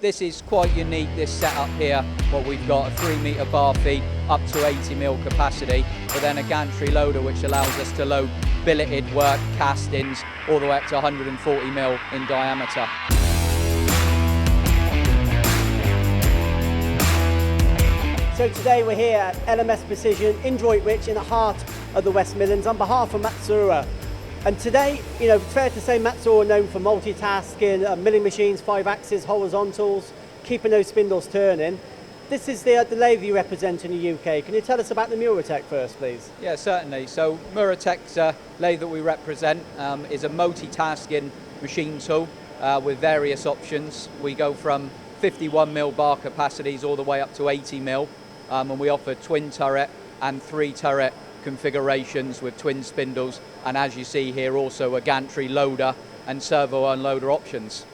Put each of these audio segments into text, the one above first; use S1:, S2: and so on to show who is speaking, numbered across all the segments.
S1: this is quite unique, this setup here. What we've got, a 3-metre bar feed, up to 80mm capacity, but then a gantry loader which allows us to load billeted work, castings, all the way up to 140mm in diameter.
S2: So today we're here at LMS Precision in Droitwich, in the heart of the West Midlands, on behalf of Matsuura. And today, it's fair to say Matsuura are known for multitasking, milling machines, 5-axis, horizontals, keeping those spindles turning. This is the lathe you represent in the UK. Can you tell us about the Muratec first, please?
S1: Yeah, certainly. So Muratec's lathe that we represent is a multitasking machine tool with various options. We go from 51mm bar capacities all the way up to 80mm, and we offer twin turret and 3 turret configurations with twin spindles, and as you see here, also a gantry loader and servo unloader options.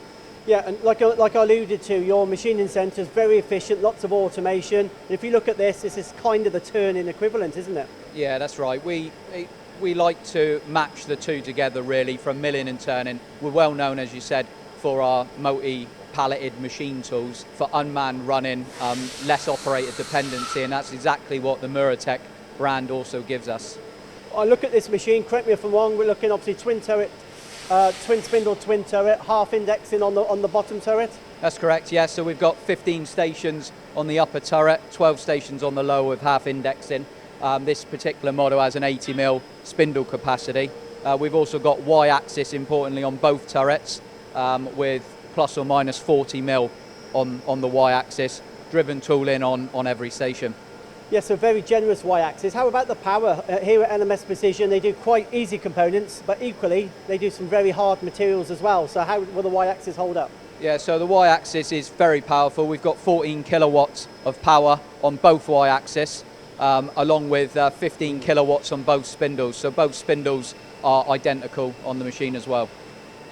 S2: Yeah, and like I alluded to, your machining centre is very efficient, lots of automation. And if you look at this is kind of the turning equivalent, isn't it?
S1: Yeah, that's right. We like to match the two together, really, from milling and turning. We're well known, as you said, for our multi-palleted machine tools, for unmanned running, less operator dependency, and that's exactly what the Muratec brand also gives us.
S2: I look at this machine, correct me if I'm wrong, we're looking obviously twin turret, twin spindle, twin turret, half indexing on the bottom turret?
S1: That's correct, yes. So we've got 15 stations on the upper turret, 12 stations on the lower with half indexing. This particular model has an 80mm spindle capacity. We've also got Y-axis, importantly, on both turrets, with plus or minus 40mm on the Y-axis, driven tool in on every station.
S2: Yes, a very generous Y-axis. How about the power? Here at LMS Precision, they do quite easy components, but equally, they do some very hard materials as well. So how will the Y-axis hold up?
S1: Yeah, so the Y-axis is very powerful. We've got 14 kilowatts of power on both Y-axis, along with 15 kilowatts on both spindles. So both spindles are identical on the machine as well.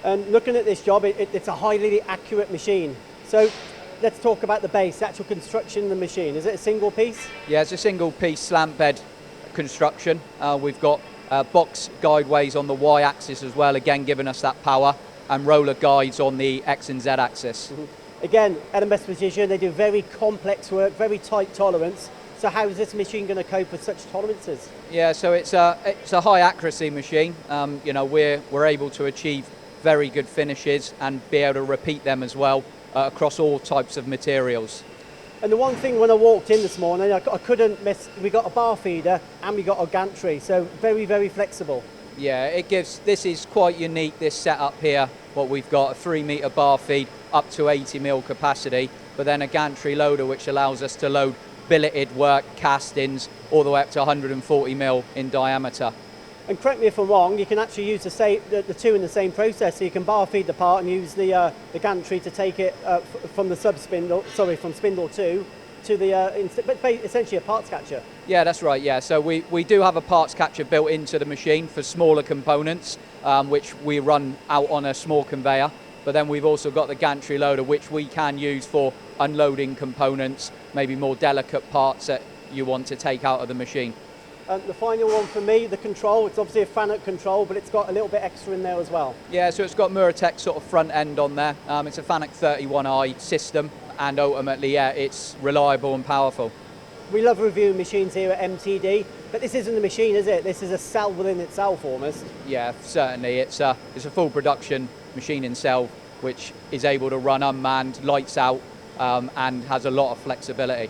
S2: And looking at this job, it's a highly accurate machine. So let's talk about the base, the actual construction of the machine. Is it a single piece?
S1: Yeah, it's a single piece slant bed construction. We've got box guideways on the Y-axis as well, again giving us that power, and roller guides on the X and Z axis.
S2: Mm-hmm. Again, LMS Precision, they do very complex work, very tight tolerance. So how is this machine going to cope with such tolerances? Yeah,
S1: so it's a high accuracy machine. We're able to achieve very good finishes and be able to repeat them as well across all types of materials.
S2: And the one thing when I walked in this morning, I couldn't miss, we got a bar feeder and we got a gantry, so very, very flexible.
S1: Yeah, this is quite unique, this setup here. What we've got, a 3-metre bar feed, up to 80mm capacity, but then a gantry loader which allows us to load billeted work, castings, all the way up to 140mm in diameter.
S2: And correct me if I'm wrong, you can actually use the two in the same process, so you can bar feed the part and use the gantry to take it from the from spindle 2 to the essentially a parts catcher.
S1: Yeah, that's right. Yeah, so we do have a parts catcher built into the machine for smaller components, which we run out on a small conveyor. But then we've also got the gantry loader, which we can use for unloading components, maybe more delicate parts that you want to take out of the machine.
S2: And the final one for me, the control, it's obviously a FANUC control, but it's got a little bit extra in there as well.
S1: Yeah, so it's got Muratec sort of front end on there. It's a FANUC 31i system, and ultimately, yeah, it's reliable and powerful.
S2: We love reviewing machines here at MTD, but this isn't a machine, is it? This is a cell within itself almost.
S1: Yeah, certainly. It's a full production machine in cell, which is able to run unmanned, lights out, and has a lot of flexibility.